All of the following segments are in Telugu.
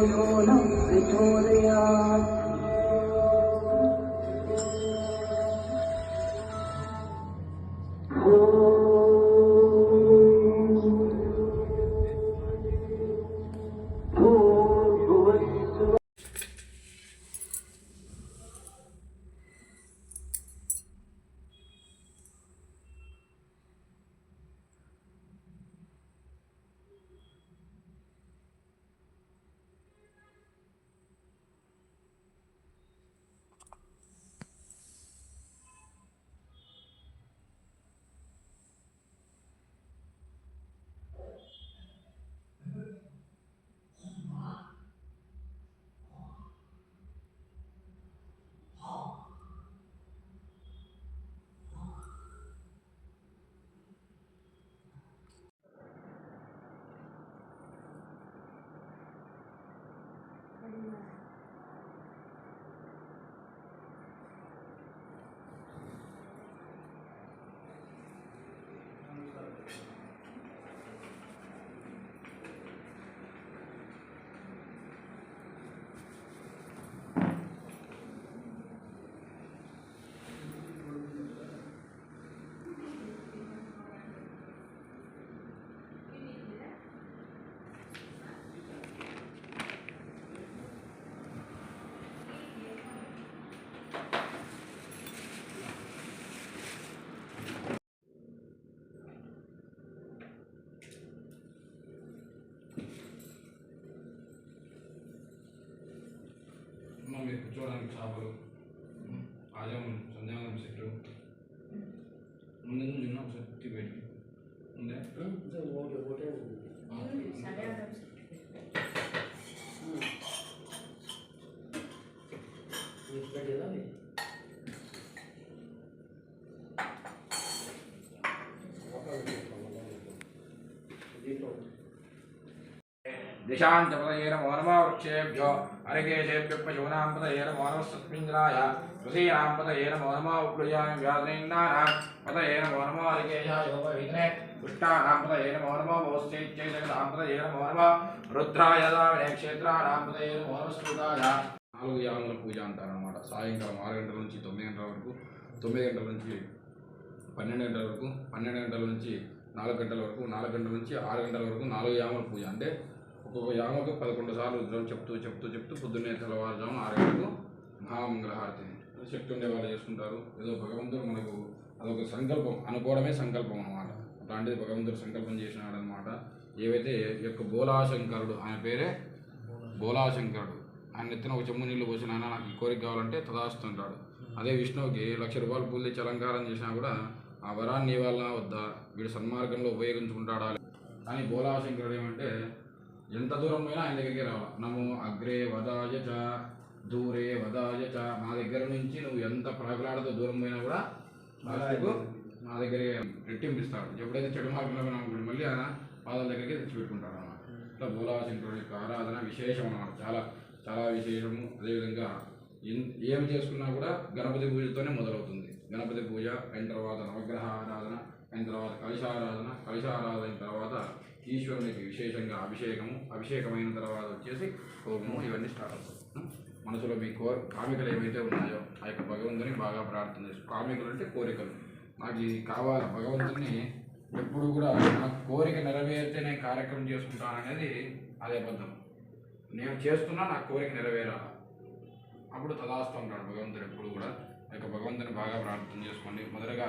यो न प्रचोदयात्। మీరు కూర్చోవడానికి షాపులు ఆజం సంధ్యావనం సెట్ ముందు చిన్న ఒకసారి కుర్తి బయటికి ఉందే दिशांतपतये नमो नमः वृक्षेभ्यो हरिकेशेभ्यो पशूनां पतये नमो नमः सत्पिञ्जराय ऋषीणां पतये नमो नमः उपलुजाय व्याधीनानां पतये नमो नमः हरिकेशाय उपविघ्ने दुष्टानां पतये नमो नमः मोश्चैत्यै जगतां पतये नमो नमः रुद्राय दाविने क्षेत्राणां पतये नमो नमः स्तुताय 4 యాముల పూజ అంటారన్నమాట. సాయంకాలం 6 గంటల నుంచి 9 గంటల వరకు, 9 గంటల నుంచి 12 గంటల వరకు, 12 గంటల నుంచి 4 గంటల వరకు, 4 గంటల నుంచి 6 గంటల వరకు 4 యాముల పూజ. అంటే ఒక్కొక్క యామకు 11 సార్లు రుద్రం చెప్తూ పొద్దున్నే తెల్లవారుజామున 6 గంటలకు మహామంగళహారతిని శక్తి ఉండే వాళ్ళు చేసుకుంటారు. ఏదో భగవంతుడు మనకు అదొక సంకల్పం, అనుకోవడమే సంకల్పం అన్నమాట. అట్లాంటిది భగవంతుడు సంకల్పం చేసినాడు అనమాట. ఏవైతే ఈ యొక్క బోలాశంకరుడు, ఆయన పేరే బోలాశంకరుడు. ఆయన నెత్తిన ఒక చెమ్ము నీళ్ళు పోసిన ఆయన నాకు ఈ కోరిక కావాలంటే తదాస్తు అంటాడు. అదే విష్ణువుకి 1,00,000 రూపాయలు పూలు తెచ్చి అలంకారం చేసినా కూడా ఆ వరాన్ని ఇవ్వాలన్నా వద్దా, వీడు సన్మార్గంలో ఉపయోగించుకుంటాడా. కానీ బోలాశంకరుడు ఏమంటే ఎంత దూరం పోయినా ఆయన దగ్గరికి రావాలి. నమో అగ్రే వదాయ చ దూరే వదాయ చ, నా దగ్గర నుంచి నువ్వు ఎంత ప్రాకులాడతో దూరం పోయినా కూడా నా దగ్గర రెట్టింపిస్తాడు. ఎప్పుడైతే చెడు మార్గంలో పోయినా మళ్ళీ ఆయన పాదాల దగ్గరికి తెచ్చిపెట్టుకుంటాడు అన్నమాట. ఇట్లా బోలాశంకరుడి యొక్క ఆరాధన విశేషం అన్నమాట, చాలా చాలా విశేషము. అదేవిధంగా ఏమి చేసుకున్నా కూడా గణపతి పూజతోనే మొదలవుతుంది. గణపతి పూజ అయిన తర్వాత నవగ్రహ ఆరాధన అయిన తర్వాత కలశారాధన అయిన తర్వాత ఈశ్వరునికి విశేషంగా అభిషేకమైన తర్వాత వచ్చేసి హోమము, ఇవన్నీ స్టార్ట్ అవుతాయి. మనసులో మీ కామికలు ఏవైతే ఉన్నాయో ఆ యొక్క భగవంతుని బాగా ప్రార్థన చేసు. కామికలు అంటే కోరికలు. నాకు ఇది కావాలి, భగవంతుని ఎప్పుడు కూడా నాకు కోరిక నెరవేరితే నేను కార్యక్రమం చేసుకుంటాననేది అదే అబద్ధం. నేను చేస్తున్నా నాకు కోరిక నెరవేరాలి, అప్పుడు తదాస్తు ఉంటాడు భగవంతుడు ఎప్పుడు కూడా. ఆ యొక్క భగవంతుని బాగా ప్రార్థన చేసుకోండి. మొదటగా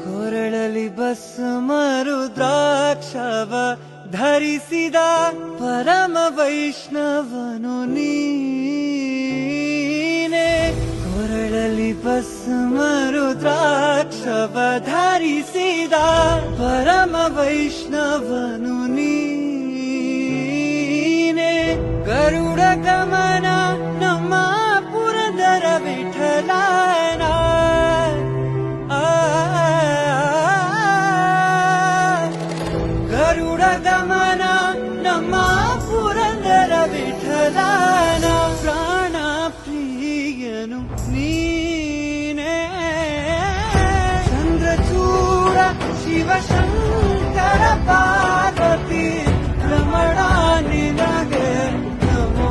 ಕೊರಳಲಿ ಭಸ್ಮ ರುದ್ರಾಕ್ಷವ ಧರಿಸಿದ ಪರಮ ವೈಷ್ಣವನು ನೀನೆ. ಕೊರಳಲಿ ಭಸ್ಮ ರುದ್ರಾಕ್ಷವ ಧರಿಸಿದ ಪರಮ ವೈಷ್ಣವನು ನೀನೆ. ಗರುಡ ಗಮನ ನಮ್ಮ ಪುರಂದರ ವಿಠಲನ ಗರುಡ ಗಮನ ನಮ್ಮ ಪುರಂದರ ವಿಠಲನ ಪ್ರಾಣ ಪ್ರಿಯನು ನೀನೇ. ಚಂದ್ರಚೂಡ ಶಿವಶಂಕರ ಪಾರ್ವತಿ ರಮಣ ನಿನಗೆ ನಮೋ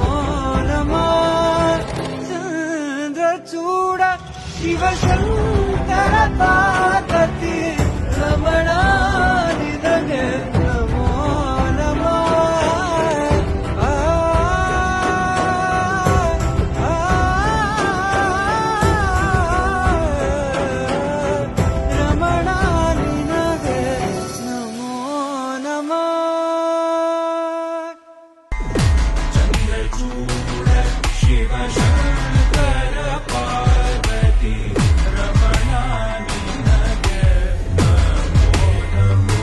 ನಮಃ. ಚಂದ್ರಚೂಡ ಶಿವಶಂಕರ ಪಾರ್ವತಿ ರಮಣ ನಿನಗೆ ನಮೋ ನಮಃ. ರಮಣ ನಿನಗೆ ನಮೋ ನಮಃ. ಚಂದ್ರಚೂಡ ಶಿವಶಂಕರ ಪಾರ್ವತಿ ರಮಣ ನಿನಗೆ ನಮೋ ನಮಃ.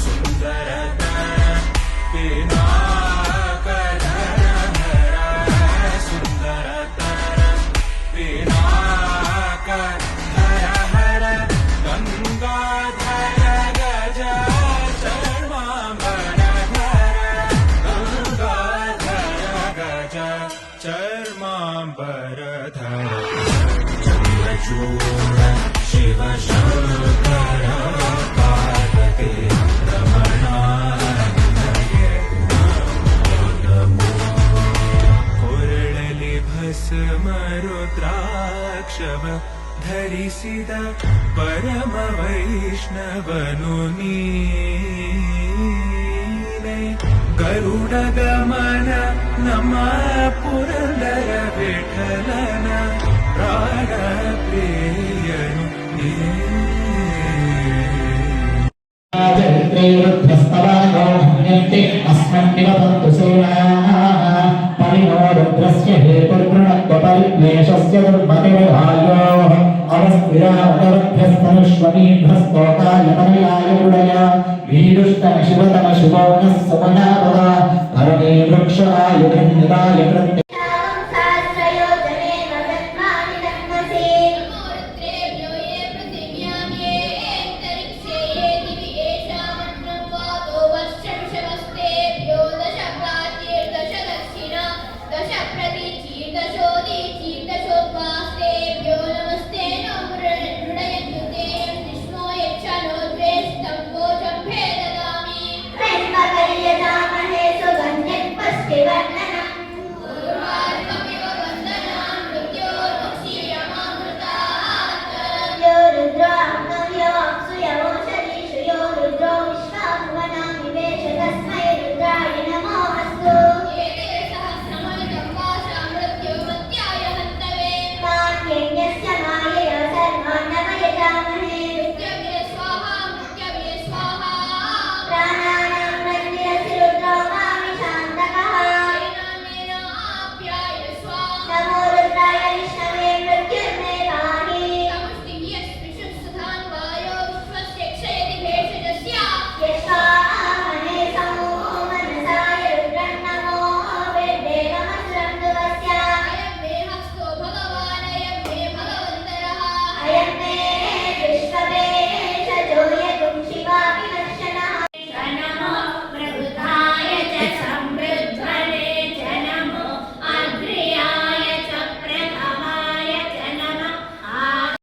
ಸುಂದರತರ ಪಿನಾಕಧರ ಹರ ಸುಂದರತರ ಪಿನಾಕಧರ ಹರ ಗಂಗಾಧರ ಗಜ ಚರ್ಮಾಂಬರಧರ ಗಂಗಾಧರ ಗಜ ಚರ್ಮಾಂಬರಧರ. ಚಂದ್ರಚೂಡ ಶಿವಶಂಕರ ಪಾರ್ವತಿ ರಮಣ ನಿನಗೆ ನಮೋ ನಮಃ. ಕೊರಳಲಿ ಭಸ್ಮ ರುದ್ರಾಕ್ಷವ ಧರಿಸಿದ ಪರಮ ವೈಷ್ಣವನು ನೀನೆ. ಗರುಡ ಗಮನ ನಮ್ಮ ಪುರಂದರ ವಿಠಲನ ಪ್ರಾಣ ಪ್ರಿಯನು अस्मन्निवतन्तु सेनाः परिणो रुद्रस्य हेतुर्गुणत्वपरिद्वेषस्य दुर्मतिर्भायोः अवस्थिरावतरुभ्यस्तनुष्वमीभ्यस्तोकाय तनयाय गुणय वीरुष्टम शिवतम शुभो नः सुमनाभव धरणी वृक्ष आयुधन्यदाय कृत्य